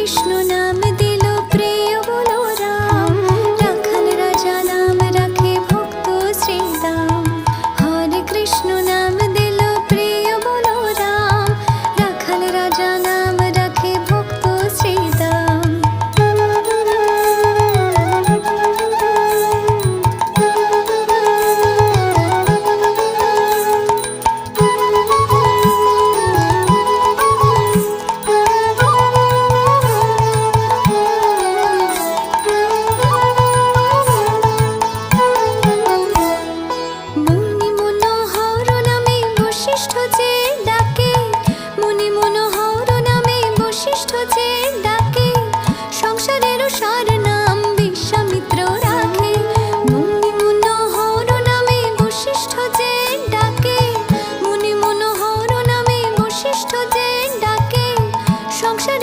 কৃষ্ণ নাম দিল প্রিয় বলো রাম, রাখাল রাজা নাম রাখে ভক্ত শ্রীরাম। হরে কৃষ্ণ নাম দিল প্রিয় বলো রাম, রাখাল রাজা নাম রাখে ভক্ত শ্রীরাম। বশিষ্ঠ যে ডাকে